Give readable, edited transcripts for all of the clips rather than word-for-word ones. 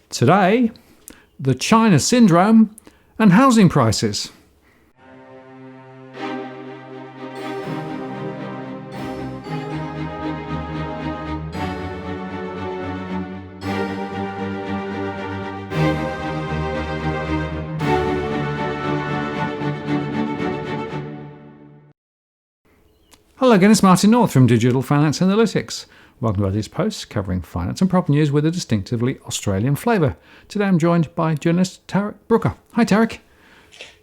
Today, the China syndrome and housing prices. Hello again, it's Martin North from Digital Finance Analytics. Welcome to this post covering finance and property news with a distinctively Australian flavour. Today I'm joined by journalist Tarric Brooker. Hi Tarric.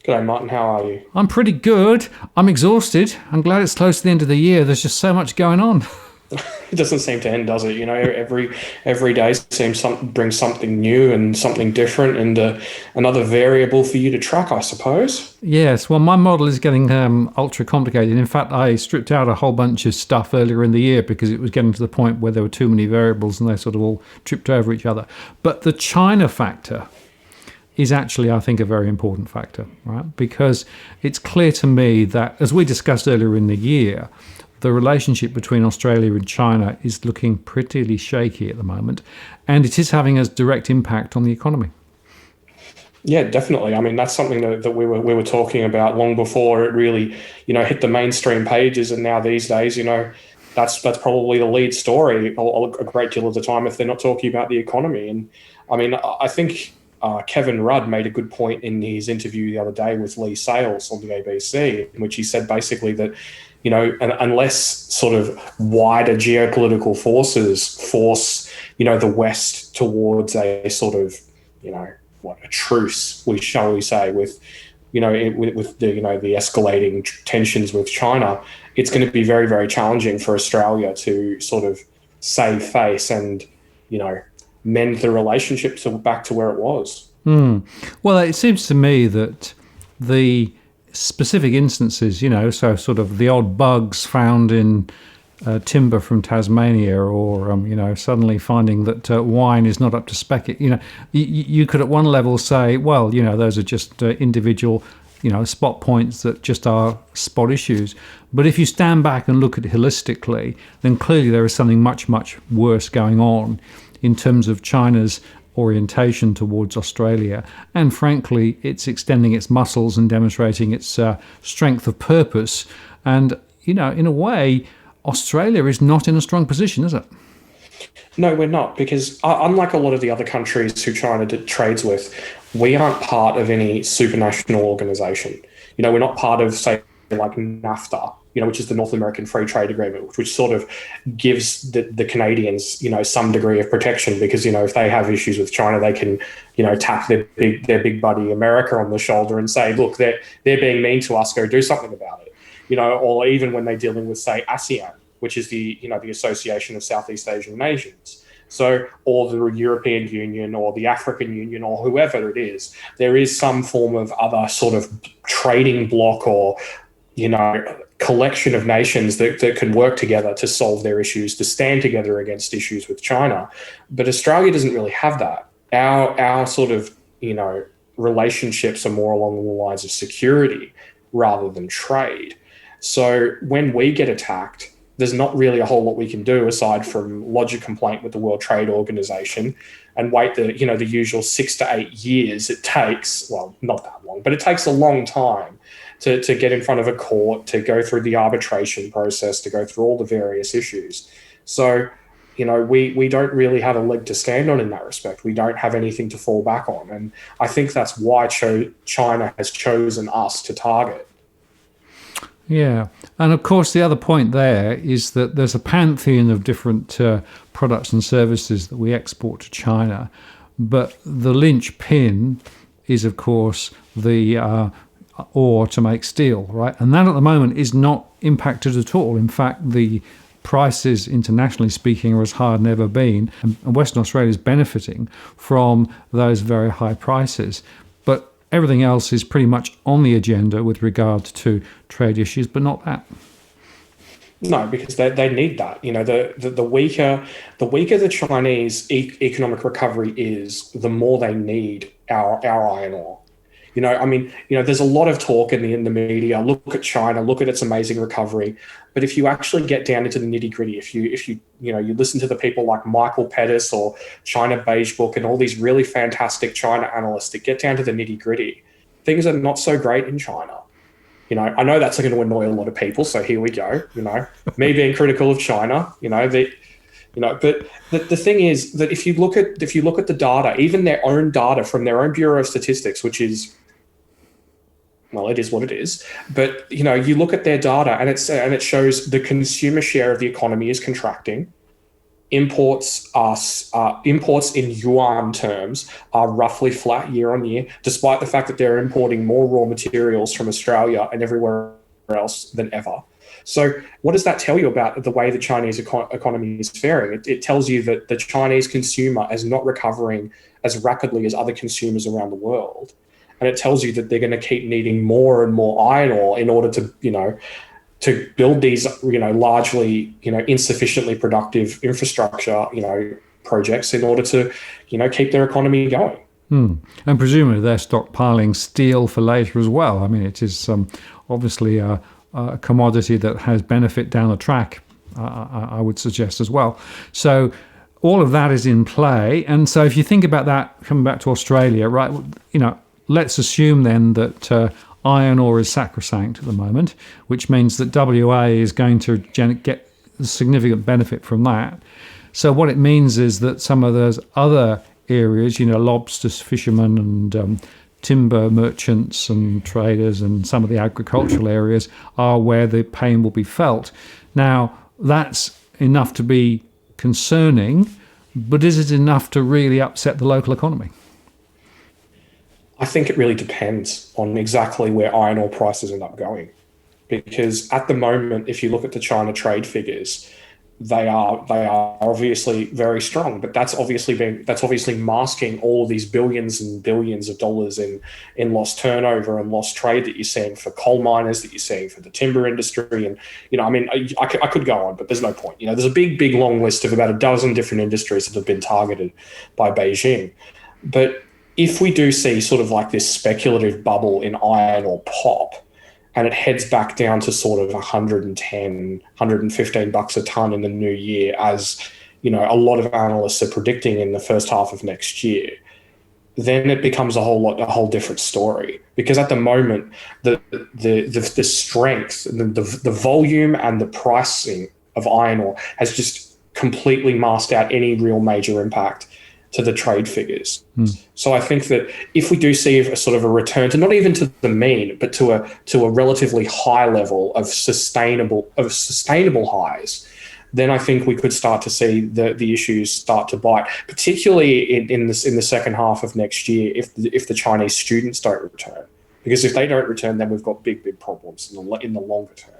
G'day Martin, how are you? I'm pretty good. I'm exhausted. I'm glad it's close to the end of the year. There's just so much going on. It doesn't seem to end, does it? You know, every day seems brings something new and something different and another variable for you to track, I suppose. Yes, well, my model is getting ultra complicated. In fact, I stripped out a whole bunch of stuff earlier in the year because it was getting to the point where there were too many variables and they sort of all tripped over each other. But the China factor is actually, I think, a very important factor, right? Because it's clear to me that, as we discussed earlier in the year, the relationship between Australia and China is looking pretty shaky at the moment, and it is having a direct impact on the economy. Yeah, definitely. I mean, that's something that we were talking about long before it really, hit the mainstream pages. And now these days, that's probably the lead story a great deal of the time if they're not talking about the economy. And I mean, I think Kevin Rudd made a good point in his interview the other day with Lee Sales on the ABC, in which he said basically that, unless sort of wider geopolitical forces force, the West towards a sort of, a truce, shall we say, with the the escalating tensions with China, it's going to be very, very challenging for Australia to sort of save face and, mend the relationship back to where it was. Well, it seems to me that the specific instances, so sort of the odd bugs found in timber from Tasmania, or suddenly finding that wine is not up to spec. You could at one level say, well, those are just individual, spot points that just are spot issues. But if you stand back and look at it holistically, then clearly there is something much, much worse going on in terms of China's orientation towards Australia, and frankly it's extending its muscles and demonstrating its strength of purpose. And in a way, Australia is not in a strong position, is it? No, we're not, because unlike a lot of the other countries who China trades with, we aren't part of any supranational organization. We're not part of, say, like NAFTA, which is the North American Free Trade Agreement, which sort of gives the Canadians, some degree of protection because, if they have issues with China, they can, tap their big buddy America on the shoulder and say, look, they're being mean to us, go do something about it. Or even when they're dealing with, say, ASEAN, which is the Association of Southeast Asian Nations. So, or the European Union or the African Union or whoever it is, there is some form of other sort of trading bloc or, collection of nations that can work together to solve their issues, to stand together against issues with China. But Australia doesn't really have that. Our sort of, relationships are more along the lines of security rather than trade. So when we get attacked, there's not really a whole lot we can do aside from lodge a complaint with the World Trade Organization and wait the usual 6 to 8 years it takes. Well, not that long, but it takes a long time to get in front of a court, to go through the arbitration process, to go through all the various issues. So, we don't really have a leg to stand on in that respect. We don't have anything to fall back on. And I think that's why China has chosen us to target. Yeah. And of course, the other point there is that there's a pantheon of different products and services that we export to China. But the linchpin is, of course, the ore to make steel, right? And that at the moment is not impacted at all. In fact, the prices, internationally speaking, are as high as never been. And Western Australia is benefiting from those very high prices. But everything else is pretty much on the agenda with regard to trade issues, but not that. No, because they need that. The weaker the Chinese economic recovery is, the more they need our iron ore. I mean, there's a lot of talk in the media. Look at China, look at its amazing recovery. But if you actually get down into the nitty gritty, if you you listen to the people like Michael Pettis or China Beige Book and all these really fantastic China analysts that get down to the nitty gritty, things are not so great in China. I know that's going to annoy a lot of people. So here we go. Me being critical of China. But the thing is that if you look at the data, even their own data from their own Bureau of Statistics, which is, well, it is what it is. But you look at their data and it shows the consumer share of the economy is contracting. Imports in yuan terms are roughly flat year on year, despite the fact that they're importing more raw materials from Australia and everywhere else than ever. So what does that tell you about the way the Chinese economy is faring? It tells you that the Chinese consumer is not recovering as rapidly as other consumers around the world. And it tells you that they're going to keep needing more and more iron ore in order to build these, largely, insufficiently productive infrastructure, projects in order to, keep their economy going. And presumably they're stockpiling steel for later as well. I mean, it is obviously a commodity that has benefit down the track, I would suggest as well. So all of that is in play. And so if you think about that, coming back to Australia, right, let's assume then that iron ore is sacrosanct at the moment, which means that WA is going to get significant benefit from that. So what it means is that some of those other areas, lobsters, fishermen and timber merchants and traders and some of the agricultural areas are where the pain will be felt. Now, that's enough to be concerning, but is it enough to really upset the local economy? I think it really depends on exactly where iron ore prices end up going. Because at the moment, if you look at the China trade figures, they are obviously very strong, but that's obviously masking all of these billions and billions of dollars in lost turnover and lost trade that you're seeing for coal miners, that you're seeing for the timber industry. And, I could go on, but there's no point. There's a big, long list of about a dozen different industries that have been targeted by Beijing. But if we do see sort of like this speculative bubble in iron ore pop, and it heads back down to sort of 110, 115 bucks a ton in the new year, as a lot of analysts are predicting in the first half of next year, then it becomes a whole different story. Because at the moment, the strength, the volume, and the pricing of iron ore has just completely masked out any real major impact to the trade figures. So I think that if we do see a sort of a return to not even to the mean, but to a relatively high level of sustainable highs, then I think we could start to see the issues start to bite, particularly in the second half of next year if the Chinese students don't return. Because if they don't return, then we've got big problems in the longer term.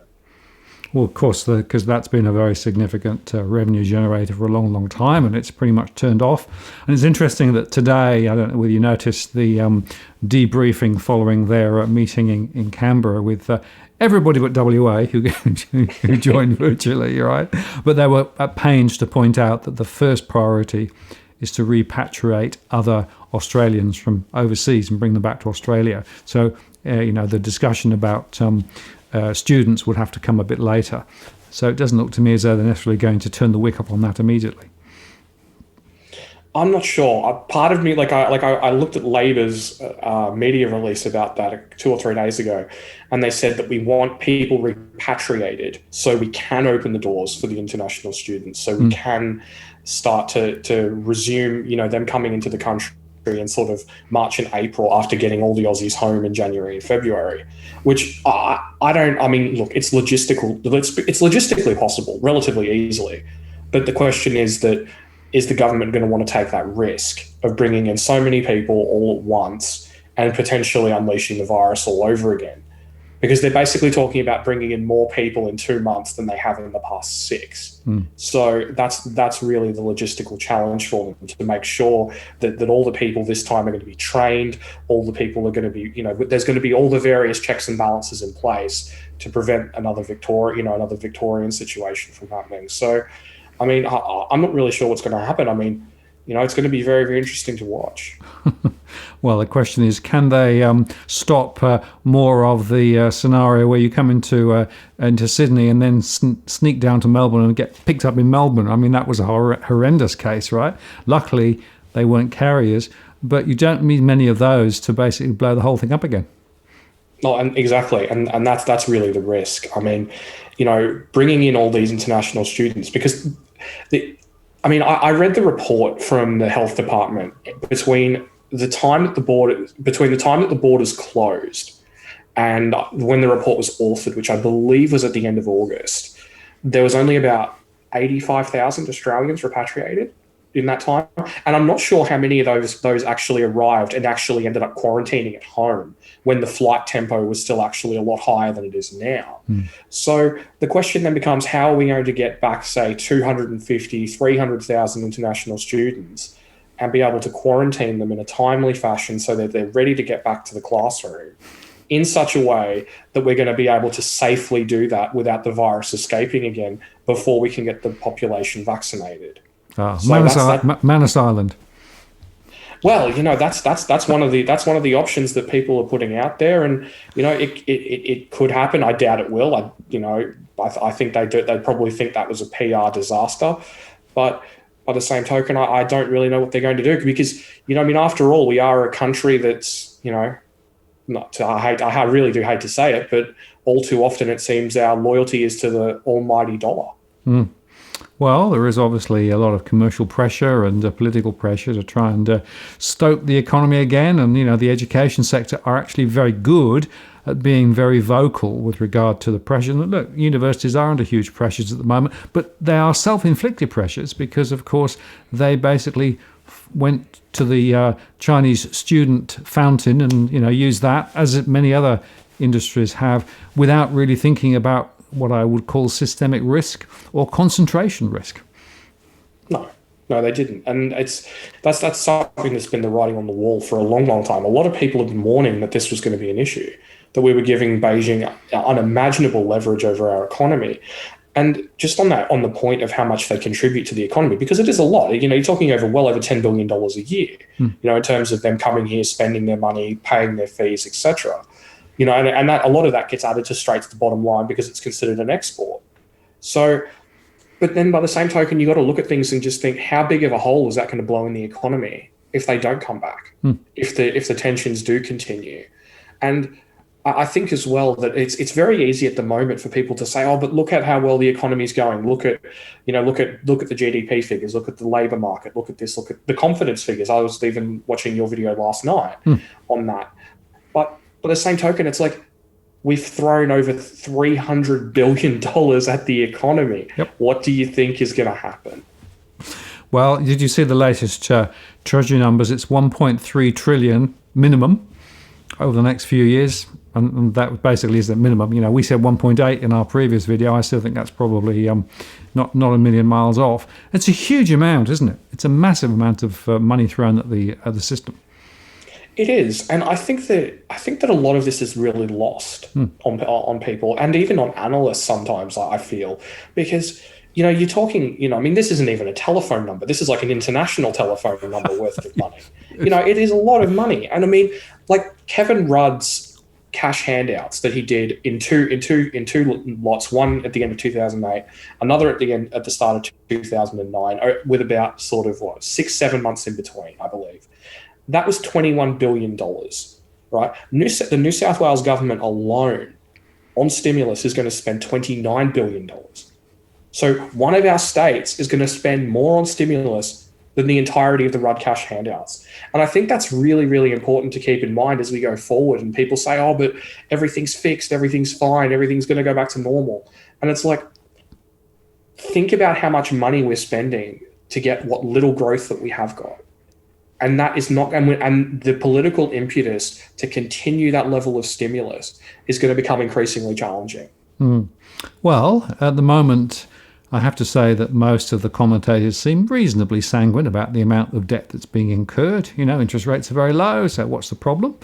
Well, of course, because that's been a very significant revenue generator for a long time, and it's pretty much turned off. And it's interesting that today, I don't know whether you noticed the debriefing following their meeting in Canberra with everybody but WA who joined virtually, right? But they were at pains to point out that the first priority is to repatriate other Australians from overseas and bring them back to Australia. So, the discussion about students would have to come a bit later. So it doesn't look to me as though they're necessarily going to turn the wick up on that immediately. I'm not sure. Part of me, I looked at Labor's media release about that 2 or 3 days ago, and they said that we want people repatriated so we can open the doors for the international students, so we can start to resume, them coming into the country in sort of March and April after getting all the Aussies home in January and February, which look, it's logistically possible relatively easily. But the question is the government going to want to take that risk of bringing in so many people all at once and potentially unleashing the virus all over again? Because they're basically talking about bringing in more people in 2 months than they have in the past 6. So that's really the logistical challenge for them, to make sure that all the people this time are going to be trained, all the people are going to be, there's going to be all the various checks and balances in place to prevent another Victorian situation from happening. So, I'm not really sure what's going to happen. It's going to be very, very interesting to watch. Well, the question is, can they stop more of the scenario where you come into Sydney and then sneak down to Melbourne and get picked up in Melbourne? I mean, that was a horrendous case, right? Luckily, they weren't carriers, but you don't need many of those to basically blow the whole thing up again. No, and exactly, and that's really the risk. I mean, bringing in all these international students, because I read the report from the health department between the time that the borders closed and when the report was authored, which I believe was at the end of August. There was only about 85,000 Australians repatriated in that time, and I'm not sure how many of those actually arrived and actually ended up quarantining at home when the flight tempo was still actually a lot higher than it is now. So the question then becomes, how are we going to get back, say, 250, 300,000 international students and be able to quarantine them in a timely fashion so that they're ready to get back to the classroom in such a way that we're going to be able to safely do that without the virus escaping again before we can get the population vaccinated? Manus Island. Well, that's one of the options that people are putting out there, and it could happen. I doubt it will. I think they probably think that was a PR disaster, but by the same token, I don't really know what they're going to do, because after all, we are a country that's I really do hate to say it, but all too often it seems our loyalty is to the almighty dollar. Well, there is obviously a lot of commercial pressure and political pressure to try and stoke the economy again. And, the education sector are actually very good at being very vocal with regard to the pressure. And look, universities are under huge pressures at the moment, but they are self-inflicted pressures because, of course, they basically went to the Chinese student fountain and, used that, as many other industries have, without really thinking about what I would call systemic risk or concentration risk. No, they didn't. And that's something that's been the writing on the wall for a long, long time. A lot of people have been warning that this was going to be an issue, that we were giving Beijing unimaginable leverage over our economy. And just on the point of how much they contribute to the economy, because it is a lot. You're talking well over $10 billion a year, in terms of them coming here, spending their money, paying their fees, etc. And that a lot of that gets added straight to the bottom line because it's considered an export. So, but then by the same token, you got to look at things and just think, how big of a hole is that going to blow in the economy if they don't come back, if the tensions do continue? And I think as well that it's very easy at the moment for people to say, oh, but look at how well the economy is going. Look at the GDP figures, look at the labor market, look at this, look at the confidence figures. I was even watching your video last night on that. But by the same token, it's like we've thrown over $300 billion at the economy. Yep. What do you think is going to happen? Well, did you see the latest Treasury numbers? It's 1.3 trillion minimum over the next few years. And that basically is the minimum. We said 1.8 in our previous video. I still think that's probably not a million miles off. It's a huge amount, isn't it? It's a massive amount of money thrown at the system. It is, and I think that a lot of this is really lost on people, and even on analysts sometimes, I feel, because you're talking, this isn't even a telephone number. This is like an international telephone number worth of money. It is a lot of money, and like Kevin Rudd's cash handouts that he did in two lots, one at the end of 2008, another at the start of 2009, with about sort of 6-7 months in between, I believe. That was $21 billion, right? The New South Wales government alone on stimulus is going to spend $29 billion. So one of our states is going to spend more on stimulus than the entirety of the Rudd cash handouts. And I think that's really, really important to keep in mind as we go forward. And people say, oh, but everything's fixed, everything's fine, everything's going to go back to normal. And it's like, think about how much money we're spending to get what little growth that we have got. And that is not, and the political impetus to continue that level of stimulus is going to become increasingly challenging. Well, at the moment, I have to say that most of the commentators seem reasonably sanguine about the amount of debt that's being incurred. Interest rates are very low, so what's the problem?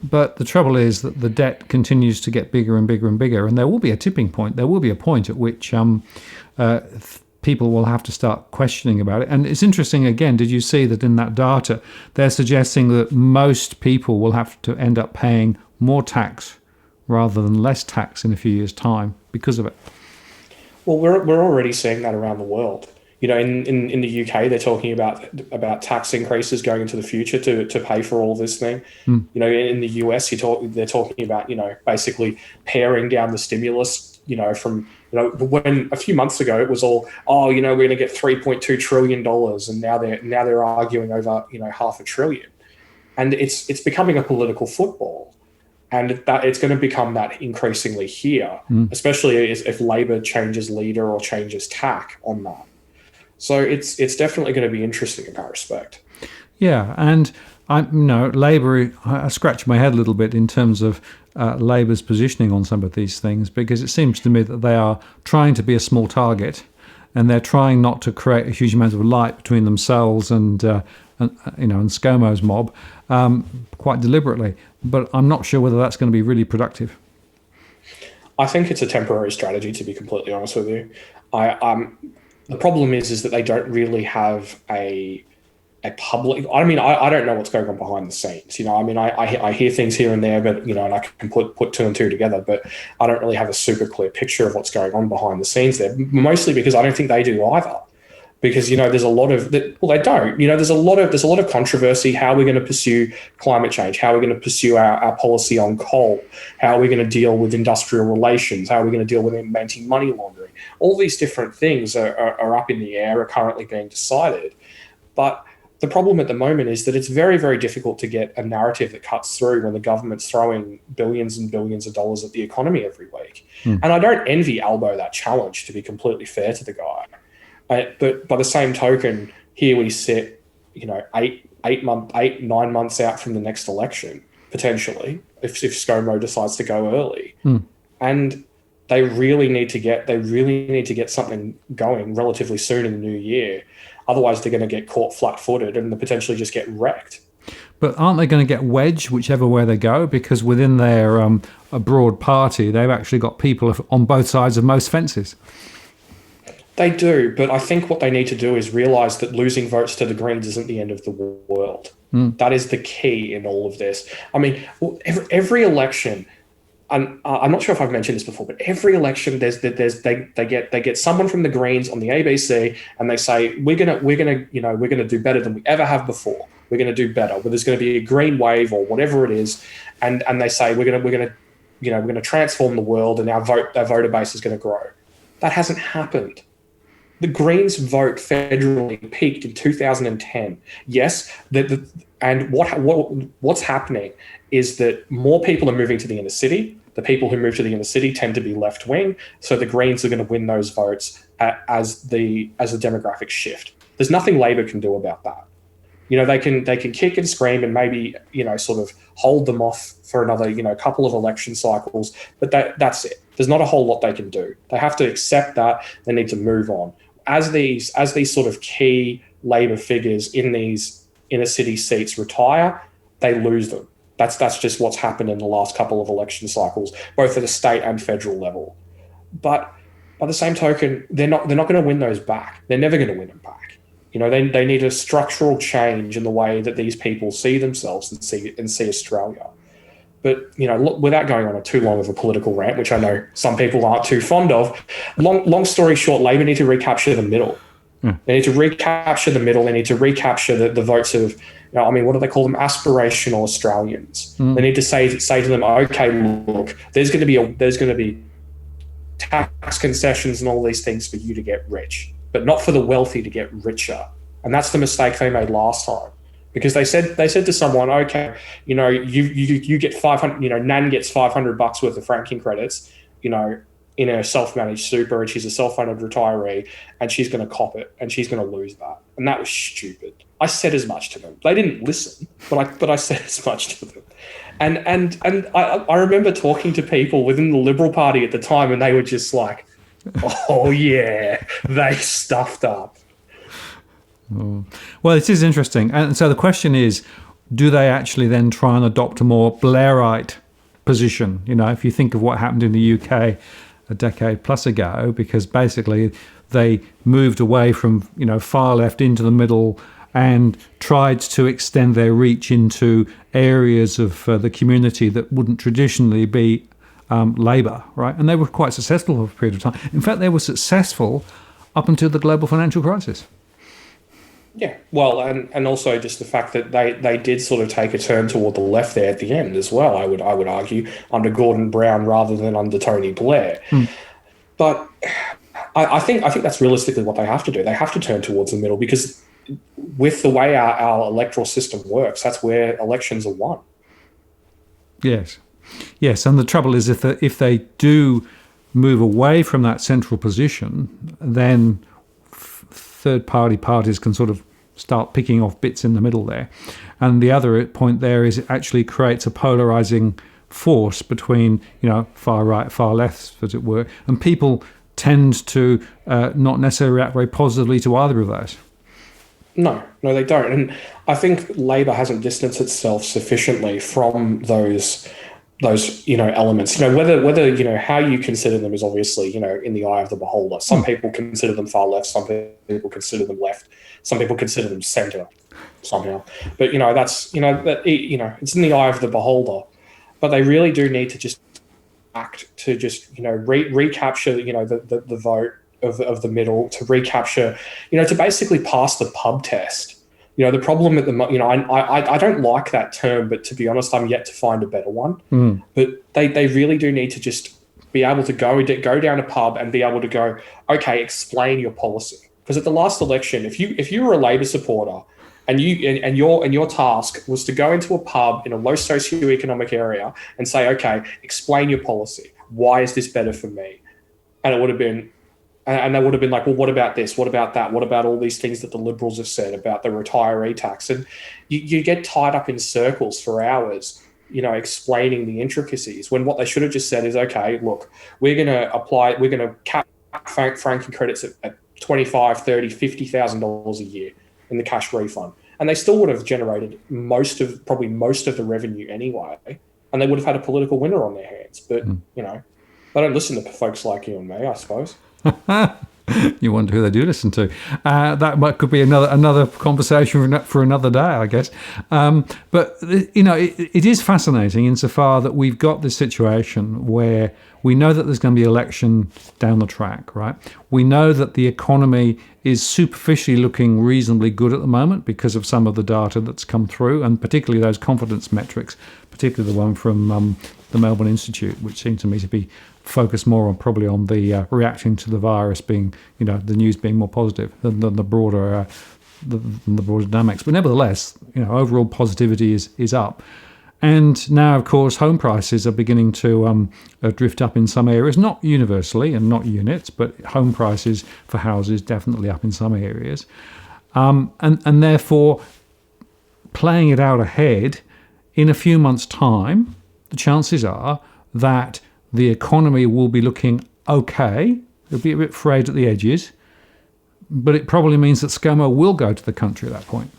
But the trouble is that the debt continues to get bigger and bigger and bigger, and there will be a tipping point. There will be a point at which people will have to start questioning about it. And it's interesting, again, did you see that in that data, they're suggesting that most people will have to end up paying more tax rather than less tax in a few years' time because of it? Well, we're already seeing that around the world. In the UK, they're talking about tax increases going into the future to pay for all this thing. In the US, they're talking about basically paring down the stimulus. From when a few months ago it was all we're going to get $3.2 trillion, and now they're arguing over half a trillion, and it's becoming a political football. And that it's going to become that increasingly here, especially if Labor changes leader or changes tack on that. So it's definitely going to be interesting in that respect. Yeah, and Labor, I scratch my head a little bit in terms of Labor's positioning on some of these things, because it seems to me that they are trying to be a small target, and they're trying not to create a huge amount of light between themselves and ScoMo's mob, quite deliberately. But I'm not sure whether that's going to be really productive. I think it's a temporary strategy, to be completely honest with you. The problem is that they don't really have a public. I mean, I don't know what's going on behind the scenes. I hear things here and there, but and I can put two and two together, but I don't really have a super clear picture of what's going on behind the scenes there. Mostly because I don't think they do either. Because there's a lot of they don't. There's a lot of controversy. How we're going to pursue climate change? How we're going to pursue our policy on coal? How are we going to deal with industrial relations? How are we going to deal with anti-money laundering? All these different things are up in the air, are currently being decided. But the problem at the moment is that it's very, very difficult to get a narrative that cuts through when the government's throwing billions and billions of dollars at the economy every week. And I don't envy Albo that challenge, to be completely fair to the guy. But by the same token, here we sit, 9 months out from the next election, potentially, if ScoMo decides to go early, and they really need to get something going relatively soon in the new year. Otherwise, they're going to get caught flat-footed and they potentially just get wrecked. But aren't they going to get wedged whichever way they go? Because within their a broad party, they've actually got people on both sides of most fences. They do, but I think what they need to do is realise that losing votes to the Greens isn't the end of the world. That is the key in all of this. I mean, every election, and I'm not sure if I've mentioned this before, but every election they get someone from the Greens on the ABC, and they say we're gonna do better than we ever have before. We're gonna do better. But there's going to be a green wave or whatever it is, and they say we're gonna transform the world, and our voter base is going to grow. That hasn't happened. The Greens' vote federally peaked in 2010. Yes, and what's happening is that more people are moving to the inner city. The people who move to the inner city tend to be left wing, so the Greens are going to win those votes as the demographics shift. There's nothing Labor can do about that. They can kick and scream and maybe sort of hold them off for another couple of election cycles, but that's it. There's not a whole lot they can do. They have to accept that. They need to move on. As these sort of key Labor figures in these inner city seats retire, they lose them. That's just what's happened in the last couple of election cycles, both at a state and federal level. But by the same token, they're not going to win those back. They're never going to win them back. They need a structural change in the way that these people see themselves and see Australia. But look, without going on too long of a political rant, which I know some people aren't too fond of, long story short, Labor need to recapture the middle. They need to recapture the middle. They need to recapture the votes of, what do they call them? Aspirational Australians. They need to say to them, okay, look, there's going to be tax concessions and all these things for you to get rich, but not for the wealthy to get richer. And that's the mistake they made last time. Because they said to someone, okay, you get 500, Nan gets $500 worth of franking credits, in a self-managed super, and she's a self-funded retiree, and she's going to cop it, and she's going to lose that. And that was stupid. I said as much to them. They didn't listen, but I said as much to them. And I remember talking to people within the Liberal Party at the time, and they were just like, oh yeah, they stuffed up. Oh. Well, it is interesting. And so the question is, do they actually then try and adopt a more Blairite position? If you think of what happened in the UK a decade plus ago, because basically they moved away from, far left into the middle and tried to extend their reach into areas of the community that wouldn't traditionally be Labour, right? And they were quite successful for a period of time. In fact, they were successful up until the global financial crisis. Yeah, well, and also just the fact that they did sort of take a turn toward the left there at the end as well. I would argue under Gordon Brown rather than under Tony Blair. But I think that's realistically what they have to do. They have to turn towards the middle, because with the way our electoral system works, that's where elections are won. Yes, and the trouble is if they do move away from that central position, then third-party parties can sort of start picking off bits in the middle there. And the other point there is it actually creates a polarizing force between, far right, far left, as it were, and people tend to not necessarily react very positively to either of those. No, they don't. And I think Labor hasn't distanced itself sufficiently from those elements. Whether how you consider them is obviously, in the eye of the beholder. Some people consider them far left, some people consider them left, some people consider them centre somehow. But that's it's in the eye of the beholder. But they really do need to just act to just recapture the vote of the middle, to recapture, to basically pass the pub test. The problem at the I don't like that term, but to be honest, I'm yet to find a better one. But they really do need to just be able to go down a pub and be able to go, okay, explain your policy. Because at the last election, if you were a Labor supporter and your task was to go into a pub in a low socioeconomic area and say, okay, explain your policy. Why is this better for me? And it would have been. And they would have been like, well, what about this? What about that? What about all these things that the Liberals have said about the retiree tax? And you get tied up in circles for hours, explaining the intricacies, when what they should have just said is, okay, look, we're going to cap franking credits at $25,000, $30,000, $50,000 a year in the cash refund. And they still would have generated most of the revenue anyway. And they would have had a political winner on their hands. But, they don't listen to folks like you and me, I suppose. You wonder who they do listen to. That could be another conversation for another day, I guess. But it is fascinating insofar that we've got this situation where we know that there's going to be election down the track, right? We know that the economy is superficially looking reasonably good at the moment because of some of the data that's come through, and particularly those confidence metrics, particularly the one from the Melbourne Institute, which seemed to me to be focused more on probably on the reacting to the virus being, the news being more positive than the broader dynamics. But nevertheless, overall positivity is up. And now, of course, home prices are beginning to drift up in some areas, not universally and not units, but home prices for houses definitely up in some areas. And therefore, playing it out ahead, in a few months' time, the chances are that the economy will be looking okay. It'll be a bit frayed at the edges, but it probably means that ScoMo will go to the country at that point.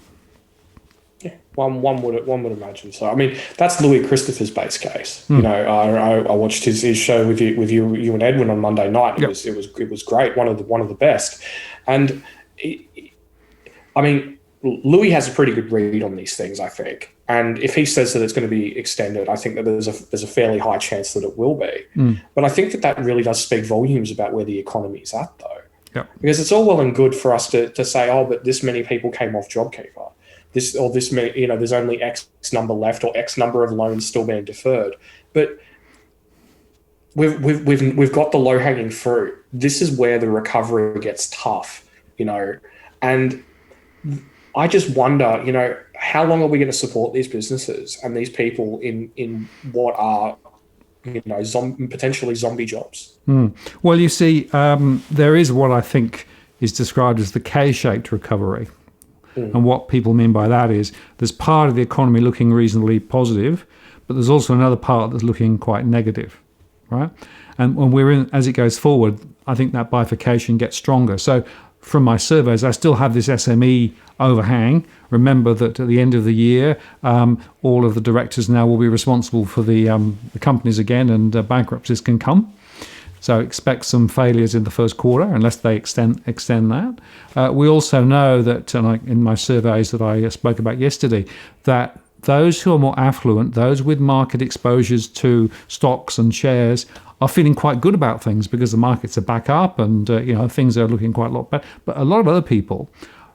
Yeah, one would imagine so. I mean, that's Louis Christopher's base case. I watched his show with you and Edwin on Monday night. It was great. One of the best. And Louis has a pretty good read on these things, I think. And if he says that it's going to be extended, I think that there's a fairly high chance that it will be. But I think that really does speak volumes about where the economy is at, though. Yep. Because it's all well and good for us to say, oh, but this many people came off JobKeeper. This many, there's only X number left, or X number of loans still being deferred. But we've got the low hanging fruit. This is where the recovery gets tough, and I just wonder, how long are we going to support these businesses and these people in what are, potentially zombie jobs? Well, you see, there is what I think is described as the K-shaped recovery. And what people mean by that is there's part of the economy looking reasonably positive, but there's also another part that's looking quite negative, right? And when as it goes forward, I think that bifurcation gets stronger. So from my surveys, I still have this SME overhang. Remember that at the end of the year, all of the directors now will be responsible for the companies again, and bankruptcies can come. So expect some failures in the first quarter unless they extend that. We also know that, in my surveys that I spoke about yesterday, that those who are more affluent, those with market exposures to stocks and shares, are feeling quite good about things because the markets are back up and things are looking quite a lot better. But a lot of other people,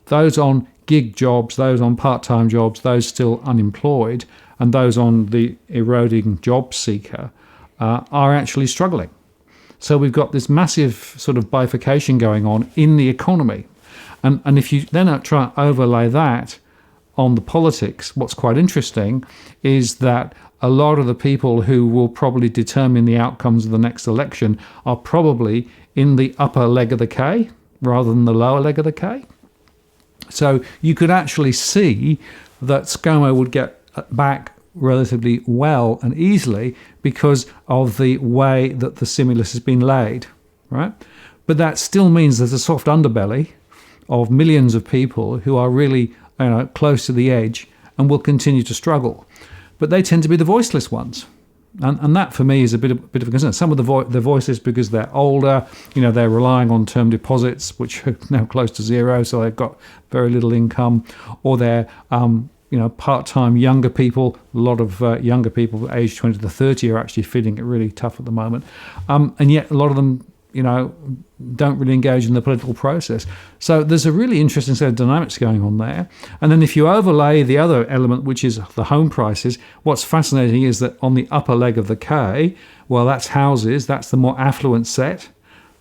those on gig jobs, those on part-time jobs, those still unemployed, and those on the eroding job seeker, are actually struggling. So we've got this massive sort of bifurcation going on in the economy. And if you then try and overlay that on the politics, what's quite interesting is that a lot of the people who will probably determine the outcomes of the next election are probably in the upper leg of the K rather than the lower leg of the K. So you could actually see that ScoMo would get back relatively well and easily because of the way that the stimulus has been laid, right? But that still means there's a soft underbelly of millions of people who are really close to the edge and will continue to struggle. But they tend to be the voiceless ones. And that for me is a bit of a concern. Some of the voices, because they're older, they're relying on term deposits, which are now close to zero, so they've got very little income, or they're part-time younger people. A lot of younger people aged 20 to 30 are actually feeling it really tough at the moment, and yet a lot of them don't really engage in the political process. So there's a really interesting set of dynamics going on there. And then if you overlay the other element, which is the home prices, what's fascinating is that on the upper leg of the K, well, that's houses, that's the more affluent set.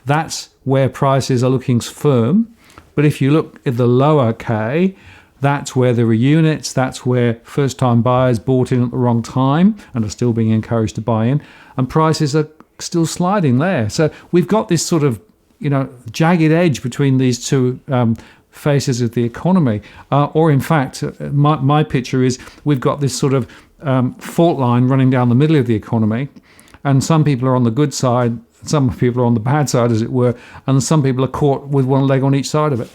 That's where prices are looking firm. But if you look at the lower K, that's where there are units, that's where first-time buyers bought in at the wrong time and are still being encouraged to buy in, and prices are still sliding there. So we've got this sort of jagged edge between these two faces of the economy, or in fact my picture is we've got this sort of fault line running down the middle of the economy, and some people are on the good side, some people are on the bad side, as it were, and some people are caught with one leg on each side of it.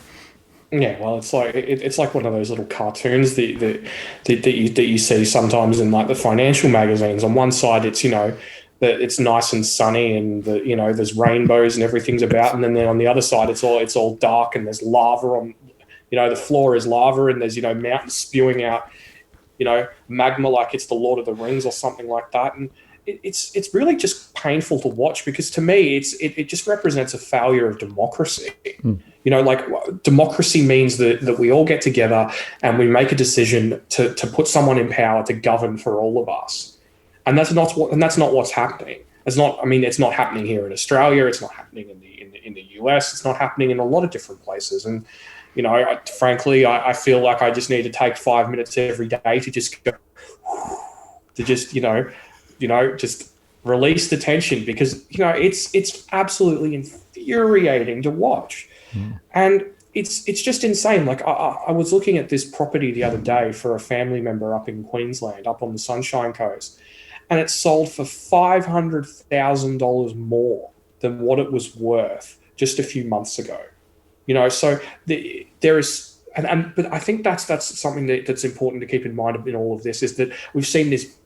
Yeah, well, it's like one of those little cartoons that you see sometimes in like the financial magazines. On one side, it's that it's nice and sunny and there's rainbows and everything's about, and then on the other side it's all dark and there's lava on, the floor is lava and there's mountains spewing out magma like it's the Lord of the Rings or something like that. And it's really just painful to watch, because to me it just represents a failure of democracy. Democracy means that we all get together and we make a decision to put someone in power to govern for all of us. And that's not what's happening. It's not happening here in Australia. It's not happening in the US. It's not happening in a lot of different places. And frankly, I feel like I just need to take 5 minutes every day to just go, to just just release the tension, because it's absolutely infuriating to watch, and it's just insane. Like I was looking at this property the other day for a family member up in Queensland, up on the Sunshine Coast. And it sold for $500,000 more than what it was worth just a few months ago. So there is, but I think that's something that's important to keep in mind in all of this, is that we've seen this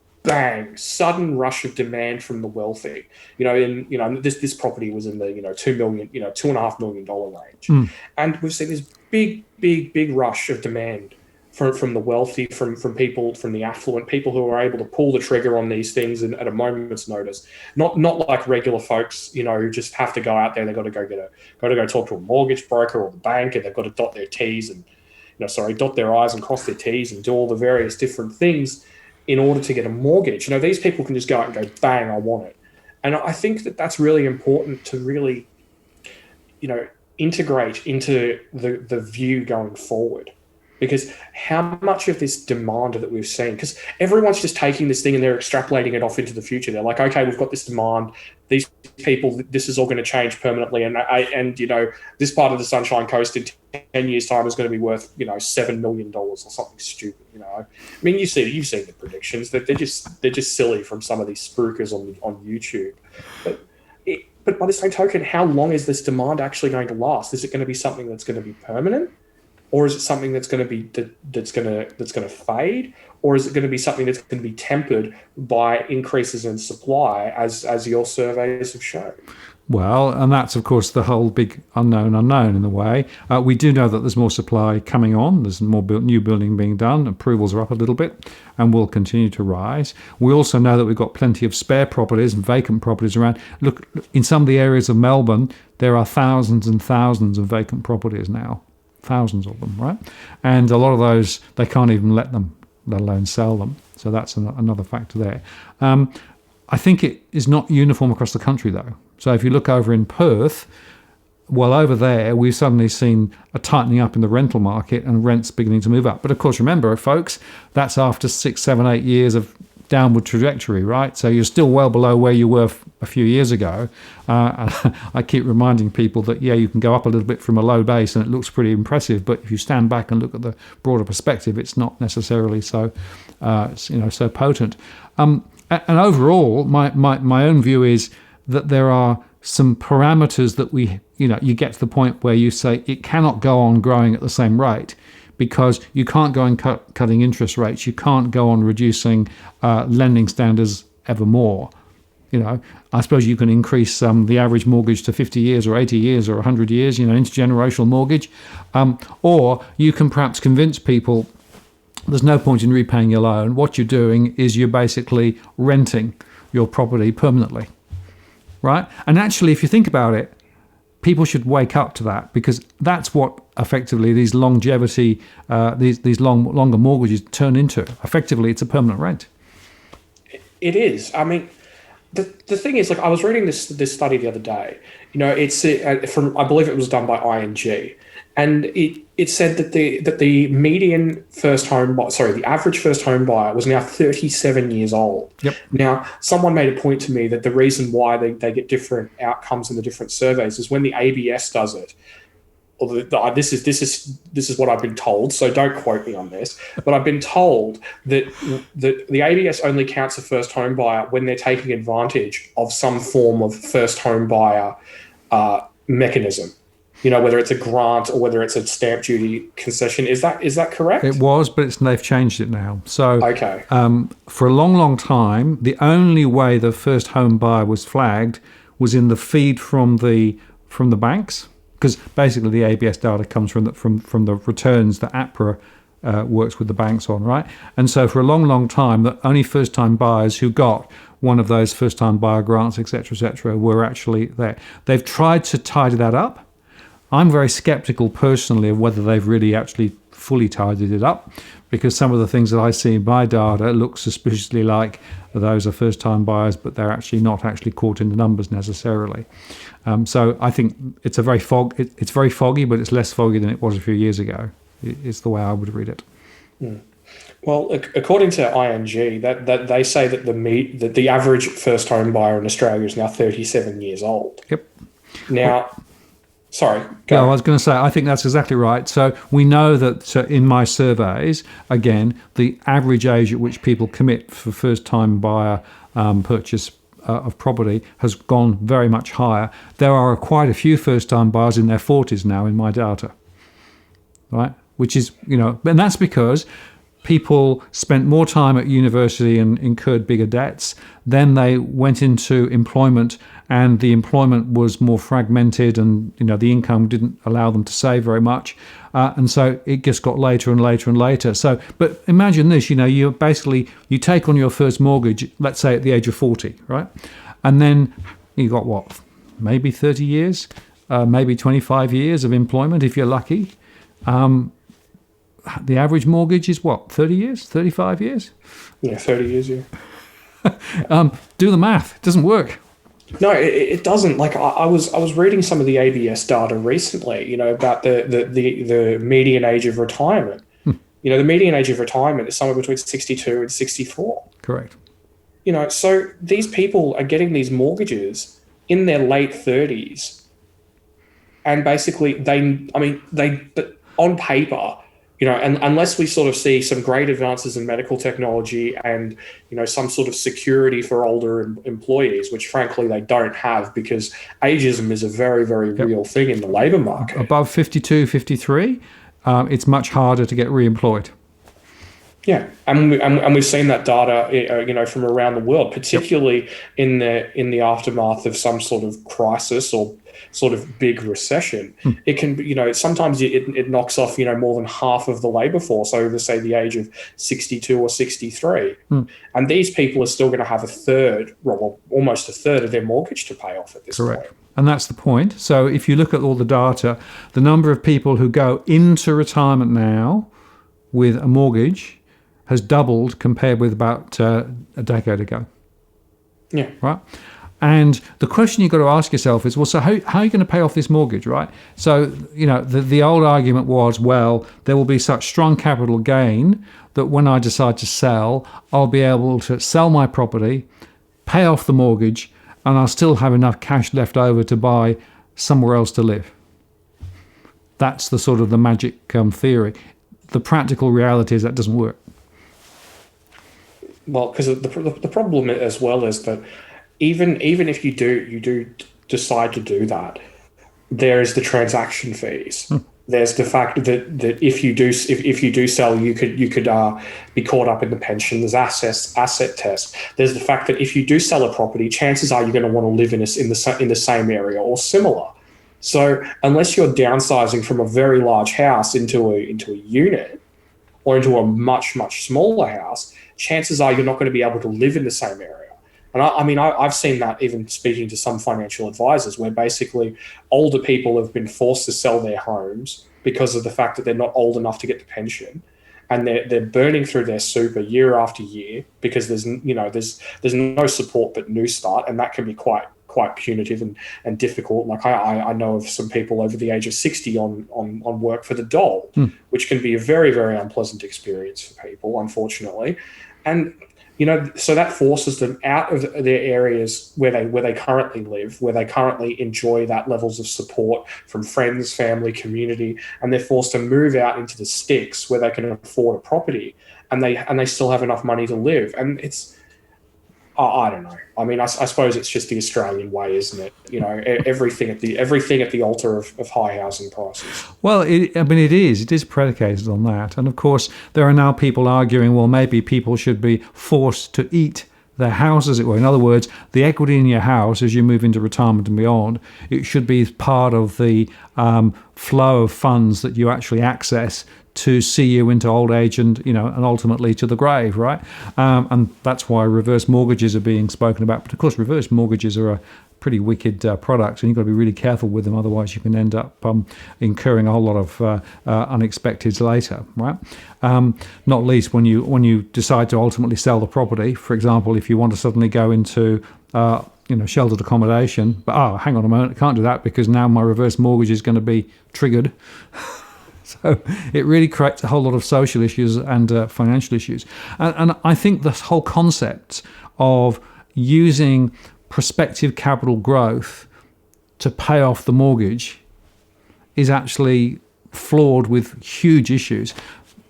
sudden rush of demand from the wealthy. This property was in the $2.5 million range, and we've seen this big rush of demand from the wealthy, from people, from the affluent, people who are able to pull the trigger on these things at a moment's notice. Not like regular folks, who just have to go out there. They've got to go talk to a mortgage broker or the bank, and they've got to dot their T's and dot their I's and cross their T's and do all the various different things in order to get a mortgage. These people can just go out and go, bang, I want it. And I think that that's really important to really, integrate into the view going forward. Because how much of this demand that we've seen, because everyone's just taking this thing and they're extrapolating it off into the future. They're like, okay, we've got this demand. These people, this is all going to change permanently. And this part of the Sunshine Coast in 10 years' time is going to be worth, $7 million or something stupid. You've seen the predictions, that they're just silly from some of these spookers on YouTube. But by the same token, how long is this demand actually going to last? Is it going to be something that's going to be permanent? or is it something that's going to be that's going to fade, or is it going to be something that's going to be tempered by increases in supply, as your surveys have shown? Well, and that's, of course, the whole big unknown in a way. We do know that there's more supply coming on. There's more new building being done. Approvals are up a little bit and will continue to rise. We also know that we've got plenty of spare properties and vacant properties around. Look, in some of the areas of Melbourne, there are thousands and thousands of vacant properties now. Thousands of them, right? And a lot of those, they can't even let them, let alone sell them. So that's another factor there. I think it is not uniform across the country, though. So if you look over in Perth, well, over there, we've suddenly seen a tightening up in the rental market and rents beginning to move up. But of course, remember, folks, that's after 6, 7, 8 years of downward trajectory, right? So you're still well below where you were a few years ago. I keep reminding people that, yeah, you can go up a little bit from a low base and it looks pretty impressive. But if you stand back and look at the broader perspective, it's not necessarily so, so potent. And overall, my own view is that there are some parameters that you get to the point where you say it cannot go on growing at the same rate, because you can't go on cutting interest rates. You can't go on reducing lending standards ever more. I suppose you can increase the average mortgage to 50 years or 80 years or 100 years, intergenerational mortgage. Or you can perhaps convince people there's no point in repaying your loan. What you're doing is you're basically renting your property permanently, right? And actually, if you think about it, people should wake up to that, because that's what effectively these longevity, these longer mortgages turn into. Effectively, it's a permanent rent. It is. I mean, the thing is, like, I was reading this study the other day. It's from, I believe it was done by ING, and it said that the median the average first home buyer was now 37 years old. Yep. Now, someone made a point to me that the reason why they get different outcomes in the different surveys is when the ABS does it. This is what I've been told, so don't quote me on this, but I've been told that the ABS only counts a first home buyer when they're taking advantage of some form of first home buyer mechanism. Whether it's a grant or whether it's a stamp duty concession. Is that correct? It was, but they've changed it now. So okay. For a long, long time, the only way the first home buyer was flagged was in the feed from the banks, because basically the ABS data comes from the returns that APRA works with the banks on, right? And so for a long, long time, the only first-time buyers who got one of those first-time buyer grants, et cetera, were actually there. They've tried to tidy that up. I'm very skeptical personally of whether they've really actually fully tidied it up, because some of the things that I see in my data look suspiciously like those are first-time buyers, but they're actually not actually caught in the numbers necessarily. So I think it's very foggy, but it's less foggy than it was a few years ago. It's the way I would read it. Mm. Well, according to ING, that they say that the average first-home buyer in Australia is now 37 years old. Yep. Now. Sorry. I was going to say, I think that's exactly right. So we know that in my surveys, again, the average age at which people commit for first-time buyer purchase of property has gone very much higher. There are quite a few first-time buyers in their 40s now in my data, right? Which is, and that's because people spent more time at university and incurred bigger debts. Then they went into employment, and the employment was more fragmented, and the income didn't allow them to save very much, and so it just got later and later and later. So, but imagine this: you take on your first mortgage, let's say at the age of 40, right, and then you got what, maybe 30 years, maybe 25 years of employment if you're lucky. The average mortgage is what, 30 years, 35 years? Yeah, 30 years, yeah. Do the math. It doesn't work. No, it doesn't. Like I was reading some of the ABS data recently, about the median age of retirement. The median age of retirement is somewhere between 62 and 64. Correct. So these people are getting these mortgages in their late 30s, and basically they on paper, and unless we sort of see some great advances in medical technology and, some sort of security for older employees, which frankly they don't have, because ageism is a very, very real thing in the labour market. Above 52, 53, it's much harder to get re-employed. Yeah, and we've seen that data, from around the world, particularly in the aftermath of some sort of crisis or sort of big recession. It can be, sometimes it knocks off, more than half of the labour force over, say, the age of 62 or 63, and these people are still going to have a third, well, almost a third of their mortgage to pay off at this Correct. point. And that's the point. So if you look at all the data, the number of people who go into retirement now with a mortgage has doubled compared with about a decade ago. Yeah. Right. And the question you've got to ask yourself is, well, so how are you going to pay off this mortgage, right? So, the old argument was, well, there will be such strong capital gain that when I decide to sell, I'll be able to sell my property, pay off the mortgage, and I'll still have enough cash left over to buy somewhere else to live. That's the sort of the magic theory. The practical reality is that doesn't work. Well, because the problem as well is that even if you do decide to do that, there is the transaction fees. There's the fact that if you do sell, you could be caught up in the pension. There's asset test. There's the fact that if you do sell a property, chances are you're going to want to live in the same area or similar. So unless you're downsizing from a very large house into a unit or into a much, much smaller house, chances are you're not going to be able to live in the same area. And I've seen that even speaking to some financial advisors, where basically older people have been forced to sell their homes because of the fact that they're not old enough to get the pension, and they're burning through their super year after year because there's no support but New Start, and that can be quite punitive and difficult. Like I know of some people over the age of 60 on work for the dole, which can be a very, very unpleasant experience for people, unfortunately. And so that forces them out of their areas where they currently live, where they currently enjoy that levels of support from friends, family, community, and they're forced to move out into the sticks where they can afford a property, and they still have enough money to live. And it's, I don't know. I mean, I suppose it's just the Australian way, isn't it? Everything at the altar of high housing prices. Well, it is predicated on that. And of course, there are now people arguing, well, maybe people should be forced to eat their house, as it were. In other words, the equity in your house as you move into retirement and beyond, it should be part of the flow of funds that you actually access to see you into old age and ultimately to the grave, right? And that's why reverse mortgages are being spoken about. But of course, reverse mortgages are a pretty wicked product, and you've got to be really careful with them. Otherwise, you can end up incurring a whole lot of unexpecteds later, right? Not least when you decide to ultimately sell the property. For example, if you want to suddenly go into sheltered accommodation, but hang on a moment, I can't do that because now my reverse mortgage is going to be triggered. So it really creates a whole lot of social issues and financial issues. And I think this whole concept of using prospective capital growth to pay off the mortgage is actually flawed with huge issues.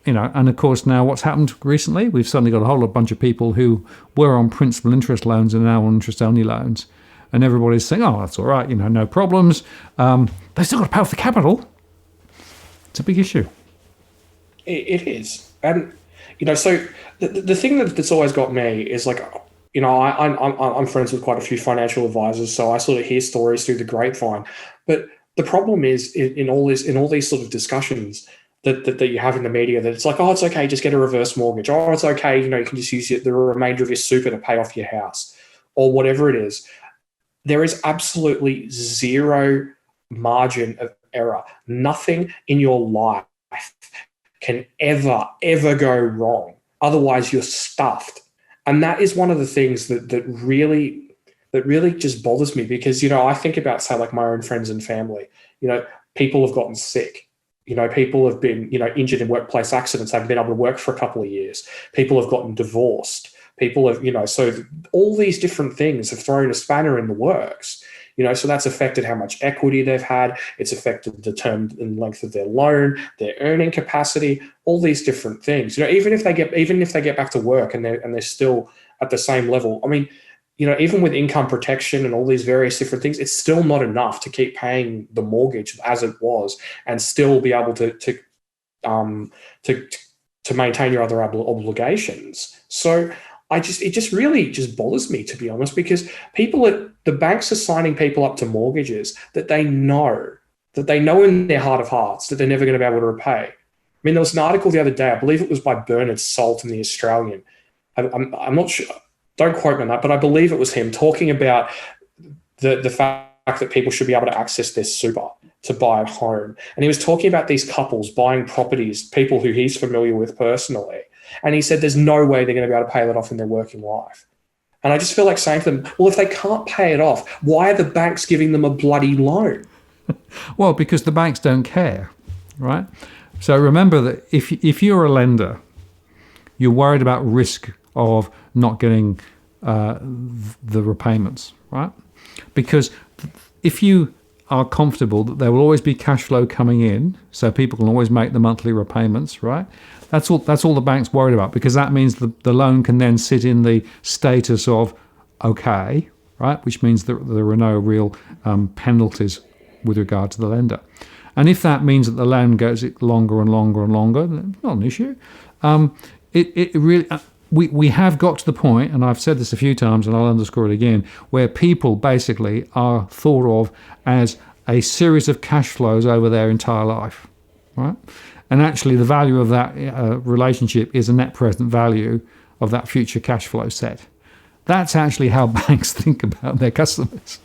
And of course now what's happened recently, we've suddenly got a whole bunch of people who were on principal interest loans and now on interest-only loans. And everybody's saying, oh, that's all right, no problems. They've still got to pay off the capital. It's a big issue. It is. And, so the thing that's always got me is like, I'm friends with quite a few financial advisors, so I sort of hear stories through the grapevine. But the problem is in all these sort of discussions that you have in the media, that it's like, oh, it's okay, just get a reverse mortgage. Oh, it's okay, you can just use the remainder of your super to pay off your house or whatever it is. There is absolutely zero margin of error. Nothing in your life can ever go wrong. Otherwise, you're stuffed. And that is one of the things that really just bothers me, because, I think about, say, like my own friends and family. People have gotten sick. People have been, injured in workplace accidents, haven't been able to work for a couple of years. People have gotten divorced. People have, so all these different things have thrown a spanner in the works. So that's affected how much equity they've had. It's affected the term and length of their loan, their earning capacity, all these different things. Even if they get back to work and they're still at the same level. I mean, even with income protection and all these various different things, it's still not enough to keep paying the mortgage as it was and still be able to to to maintain your other obligations. So it just really just bothers me, to be honest, because the banks are signing people up to mortgages that they know in their heart of hearts that they're never going to be able to repay. I mean, there was an article the other day, I believe it was by Bernard Salt in The Australian. I'm not sure, don't quote me on that, but I believe it was him talking about the fact that people should be able to access their super to buy a home. And he was talking about these couples buying properties, people who he's familiar with personally. And he said there's no way they're going to be able to pay that off in their working life. And I just feel like saying to them, well, if they can't pay it off, why are the banks giving them a bloody loan? Well, because the banks don't care, right? So remember that if you're a lender, you're worried about risk of not getting the repayments, right? Because if you are comfortable that there will always be cash flow coming in, so people can always make the monthly repayments, right? That's all the bank's worried about, because that means the loan can then sit in the status of okay, right? Which means that there are no real penalties with regard to the lender. And if that means that the loan goes longer and longer and longer, not an issue. It really... We have got to the point, and I've said this a few times and I'll underscore it again, where people basically are thought of as a series of cash flows over their entire life, right? And actually the value of that relationship is a net present value of that future cash flow set. That's actually how banks think about their customers.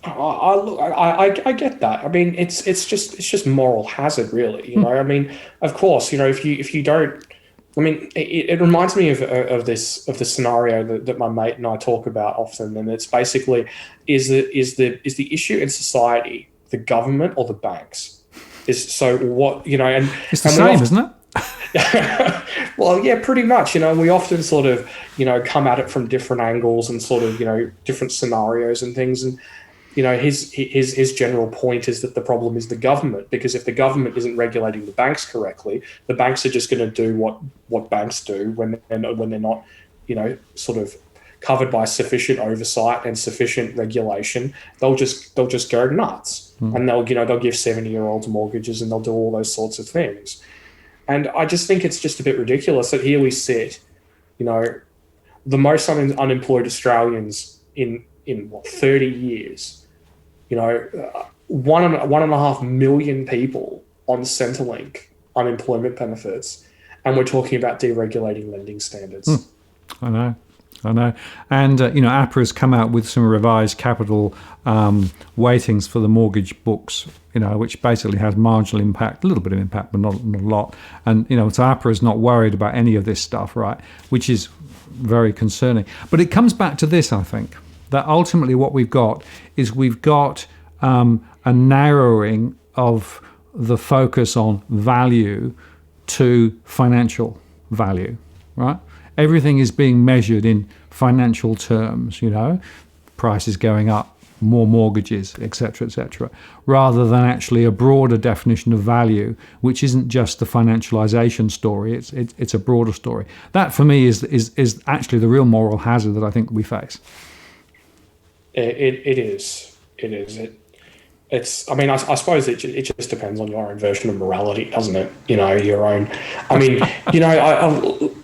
I get that. I mean, it's just moral hazard, really. You know, I mean, of course, you know, if you don't. I mean, it reminds me of the scenario that my mate and I talk about often, and it's basically is the issue in society the government or the banks? So what, you know, and it's the same, isn't it? Well, yeah, pretty much. You know, we often sort of, you know, come at it from different angles and sort of, you know, different scenarios and things. And you know, his general point is that the problem is the government, because if the government isn't regulating the banks correctly, the banks are just going to do what banks do when they're not, you know, sort of covered by sufficient oversight and sufficient regulation. They'll just go nuts, and they'll give 70-year-olds mortgages, and they'll do all those sorts of things. And I just think it's just a bit ridiculous that here we sit, you know, the most unemployed Australians in 30 years. You know, 1.5 million people on Centrelink unemployment benefits, and we're talking about deregulating lending standards. I know. And, you know, APRA has come out with some revised capital weightings for the mortgage books, you know, which basically has marginal impact, a little bit of impact, but not a lot. And, you know, so APRA is not worried about any of this stuff, right, which is very concerning. But it comes back to this, I think, that ultimately what we've got a narrowing of the focus on value to financial value, right? Everything is being measured in financial terms, you know, prices going up, more mortgages, etc., rather than actually a broader definition of value, which isn't just the financialization story. It's a broader story. That for me is actually the real moral hazard that I think we face. It is. It's. I mean, I suppose it just depends on your own version of morality, doesn't it? You know, your own. I mean, you know,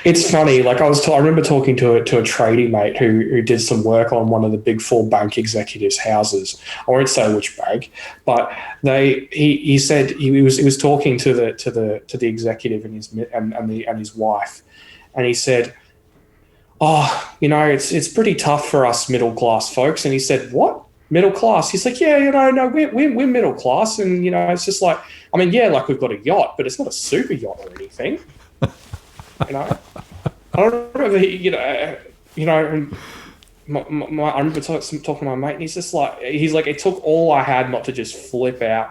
it's funny. Like I remember talking to a tradie mate who did some work on one of the big 4 bank executives' houses. I won't say which bank, but he said he was talking to the executive and his wife, and he said, oh, you know, it's pretty tough for us middle class folks. And he said, what? Middle class? He's like, yeah, you know, no, we're middle class. And, you know, it's just like, I mean, yeah, like we've got a yacht, but it's not a super yacht or anything. You know, I don't remember, I remember talking to my mate, and he's like, it took all I had not to just flip out.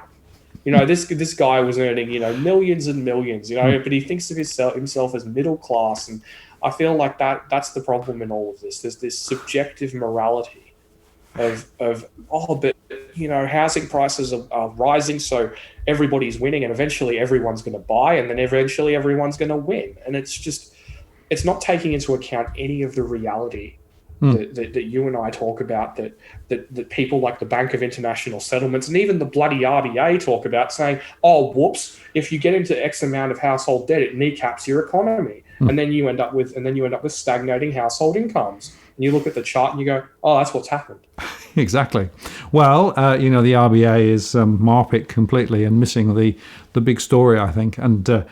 You know, this guy was earning, you know, millions and millions, you know, but he thinks of himself as middle class. And I feel like that's the problem in all of this. There's this subjective morality of but you know, housing prices are rising, so everybody's winning, and eventually everyone's going to buy, and then eventually everyone's going to win. And it's not taking into account any of the reality that you and I talk about, that people like the Bank of International Settlements and even the bloody RBA talk about, saying, oh, whoops, if you get into X amount of household debt, it kneecaps your economy. And then you end up with stagnating household incomes. And you look at the chart and you go, oh, that's what's happened. Exactly. Well, the RBA is Marpit completely and missing the big story, I think. And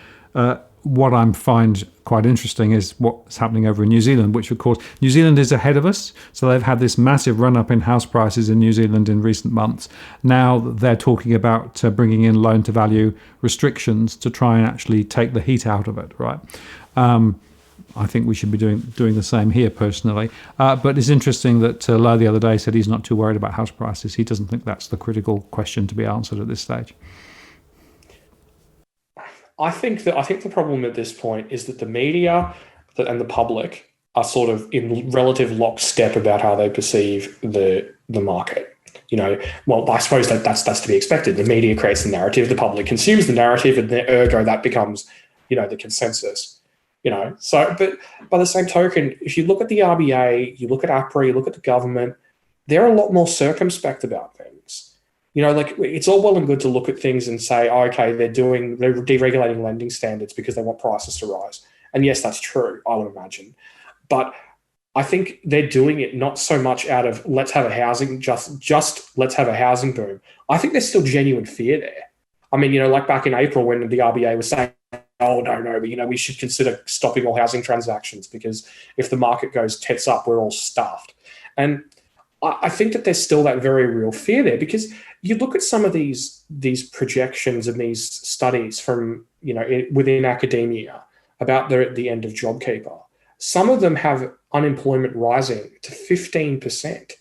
what I find quite interesting is what's happening over in New Zealand, which, of course, New Zealand is ahead of us. So they've had this massive run-up in house prices in New Zealand in recent months. Now they're talking about bringing in loan-to-value restrictions to try and actually take the heat out of it, right? I think we should be doing the same here, personally. But it's interesting that Lowe the other day said he's not too worried about house prices. He doesn't think that's the critical question to be answered at this stage. I think the problem at this point is that the media and the public are sort of in relative lockstep about how they perceive the market. Well, I suppose that's to be expected. The media creates the narrative, the public consumes the narrative, and ergo that becomes, the consensus. So, but by the same token, if you look at the RBA, you look at APRA, you look at the government, they're a lot more circumspect about things. It's all well and good to look at things and say, oh, okay, they're deregulating lending standards because they want prices to rise. And yes, that's true, I would imagine. But I think they're doing it not so much out of let's have a housing, just let's have a housing boom. I think there's still genuine fear there. I mean, like back in April when the RBA was saying, oh, no, but, we should consider stopping all housing transactions because if the market goes tits up, we're all stuffed. And I think that there's still that very real fear there, because you look at some of these projections and these studies from, within academia about the end of JobKeeper. Some of them have unemployment rising to 15%.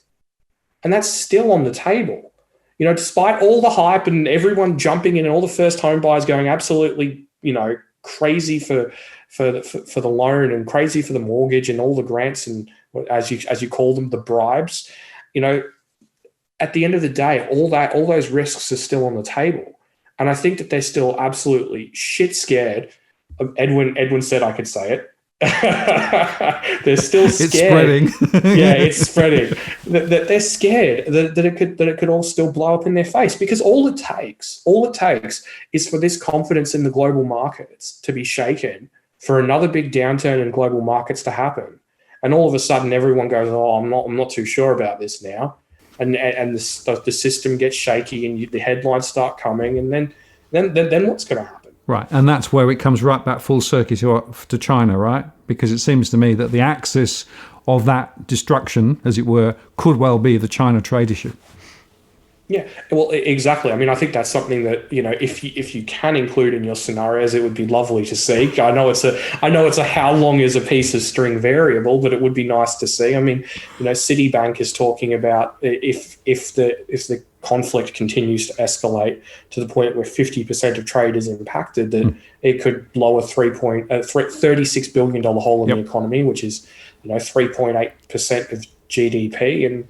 And that's still on the table. Despite all the hype and everyone jumping in and all the first home buyers going absolutely, crazy for the loan and crazy for the mortgage and all the grants and, as you call them, the bribes, at the end of the day, all those risks are still on the table. And I think that they're still absolutely shit scared. Edwin said I could say it. They're still scared. It's spreading. Yeah, it's spreading. That they're scared that it could all still blow up in their face, because all it takes is for this confidence in the global markets to be shaken, for another big downturn in global markets to happen, and all of a sudden everyone goes, oh, I'm not too sure about this now, and the system gets shaky and the headlines start coming, and then what's going to happen? Right, and that's where it comes right back full circuit to China, right? Because it seems to me that the axis of that destruction, as it were, could well be the China trade issue. Yeah, well, exactly. I mean, I think that's something that, if you can include in your scenarios, it would be lovely to see. I know it's a how long is a piece of string variable, but it would be nice to see. I mean, Citibank is talking about if the conflict continues to escalate to the point where 50% of trade is impacted, that it could blow a $36 billion hole in the economy, which is 3.8% of GDP, and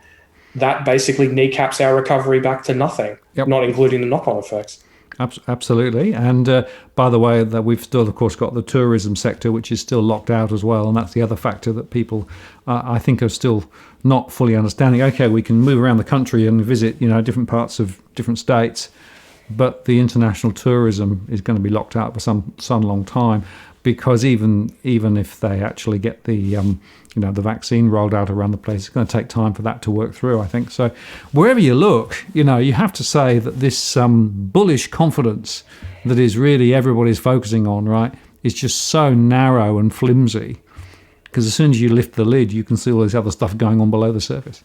that basically kneecaps our recovery back to nothing, not including the knock-on effects. Absolutely. And by the way, that we've still, of course, got the tourism sector, which is still locked out as well. And that's the other factor that people, I think, are still not fully understanding. Okay, we can move around the country and visit, different parts of different states, but the international tourism is going to be locked out for some long time, because even if they actually get the vaccine rolled out around the place, it's going to take time for that to work through, I think. So wherever you look, you have to say that this bullish confidence that is really everybody's focusing on, right, is just so narrow and flimsy, because as soon as you lift the lid, you can see all this other stuff going on below the surface.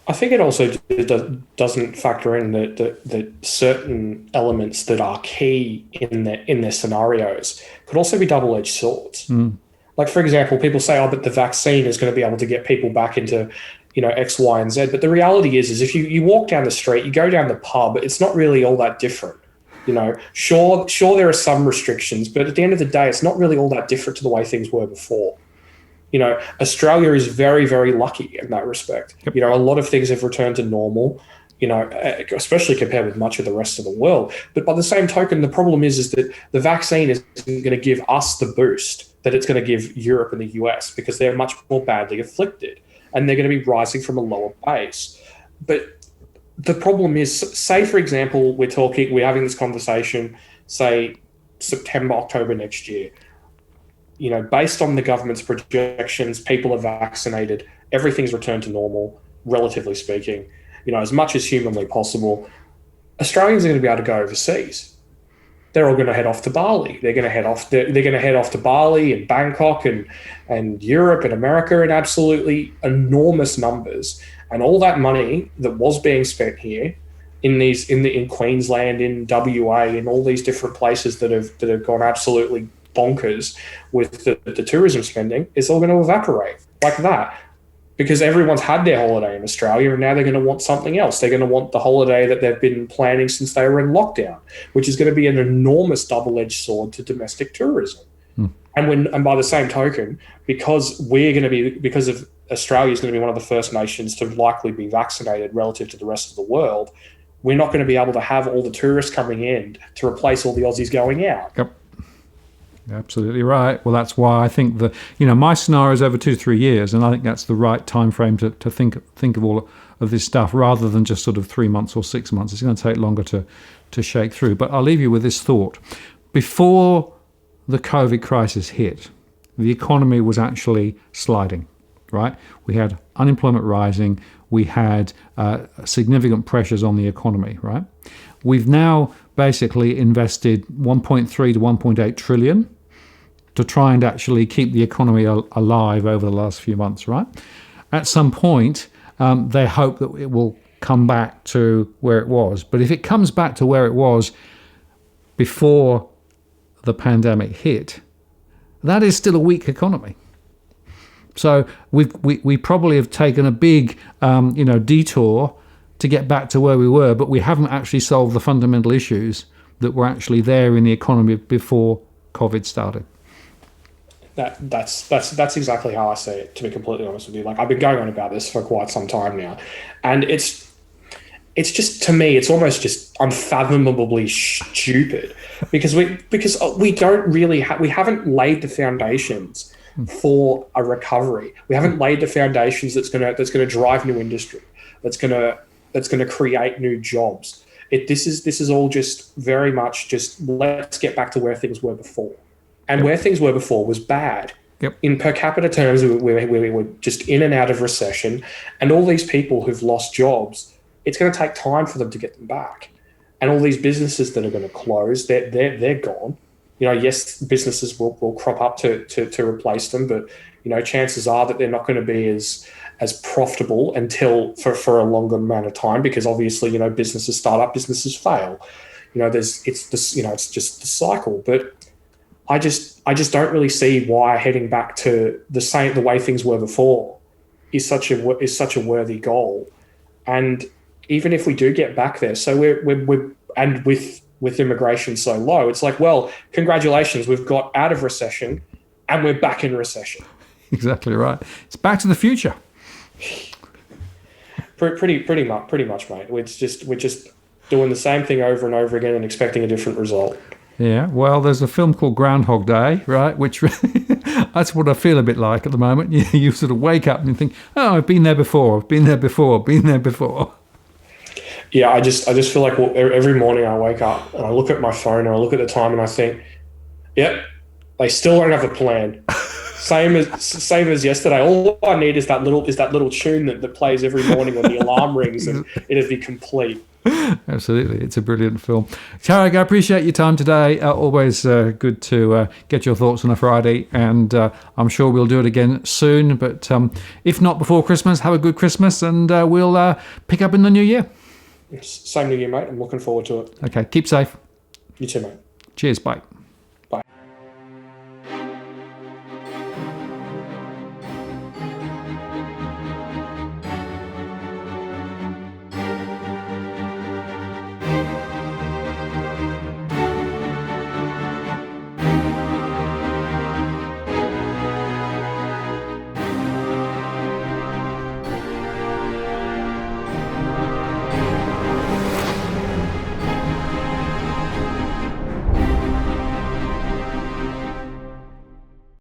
I think it also doesn't factor in that certain elements that are key in their scenarios could also be double-edged swords. Like, for example, people say, oh, but the vaccine is going to be able to get people back into, X, Y, and Z. But the reality is if you walk down the street, you go down the pub, it's not really all that different. Sure, there are some restrictions, but at the end of the day, it's not really all that different to the way things were before. Australia is very, very lucky in that respect. Yep. A lot of things have returned to normal, especially compared with much of the rest of the world. But by the same token, the problem is that the vaccine isn't going to give us the boost that it's going to give Europe and the US, because they're much more badly afflicted. and they're going to be rising from a lower base. But the problem is, say, for example, we're having this conversation, say, September, October next year. Based on the government's projections, people are vaccinated, everything's returned to normal, relatively speaking, as much as humanly possible. Australians are going to be able to go overseas. They're all going to head off to Bali. They're going to head off. They're going to head off to Bali and Bangkok and Europe and America in absolutely enormous numbers. And all that money that was being spent here in Queensland, in WA, in all these different places that have gone absolutely bonkers with the tourism spending, is all going to evaporate like that. Because everyone's had their holiday in Australia and now they're going to want something else. They're going to want the holiday that they've been planning since they were in lockdown, which is going to be an enormous double-edged sword to domestic tourism. And by the same token, because Australia is going to be one of the first nations to likely be vaccinated relative to the rest of the world, we're not going to be able to have all the tourists coming in to replace all the Aussies going out. Yep. Absolutely right. Well, that's why I think my scenario is over 2 to 3 years, and I think that's the right time frame to think of all of this stuff, rather than just sort of 3 months or 6 months. It's going to take longer to shake through. But I'll leave you with this thought. Before the COVID crisis hit, the economy was actually sliding, right? We had unemployment rising. We had significant pressures on the economy, right? We've now basically invested 1.3 to 1.8 trillion to try and actually keep the economy alive over the last few months, right? At some point, they hope that it will come back to where it was. But if it comes back to where it was before the pandemic hit, that is still a weak economy. So we probably have taken a big detour to get back to where we were, but we haven't actually solved the fundamental issues that were actually there in the economy before COVID started. That's exactly how I see it, to be completely honest with you. Like, I've been going on about this for quite some time now, and it's just, to me, it's almost just unfathomably stupid because we don't really we haven't laid the foundations for a recovery. We haven't laid the foundations that's gonna drive new industry, that's gonna create new jobs. This is all just very much just, let's get back to where things were before. And where things were before was bad. Yep. In per capita terms, we were just in and out of recession. And all these people who've lost jobs, it's going to take time for them to get them back. And all these businesses that are going to close, they're gone. Yes, businesses will crop up to replace them, but chances are that they're not going to be as profitable until for a longer amount of time, because obviously businesses start up, businesses fail. It's just the cycle. But I just don't really see why heading back to the way things were before is such a worthy goal. And even if we do get back there, so we're and with immigration so low, it's like, well, congratulations, we've got out of recession and we're back in recession. Exactly right. It's back to the future. Pretty much, mate. We're just doing the same thing over and over again and expecting a different result. Yeah, well, there's a film called Groundhog Day, right? Which that's what I feel a bit like at the moment. You sort of wake up and you think, oh, I've been there before. Yeah, I just feel like every morning I wake up and I look at my phone and I look at the time and I think, yep, they still don't have a plan. Same as yesterday. All I need is that little tune that plays every morning when the alarm rings, and it'd be complete. Absolutely. It's a brilliant film. Tarric, I appreciate your time today. Always good to get your thoughts on a Friday, and I'm sure we'll do it again soon. But if not before Christmas, have a good Christmas, and we'll pick up in the new year. Same to you, mate. I'm looking forward to it. Okay. Keep safe. You too, mate. Cheers. Bye.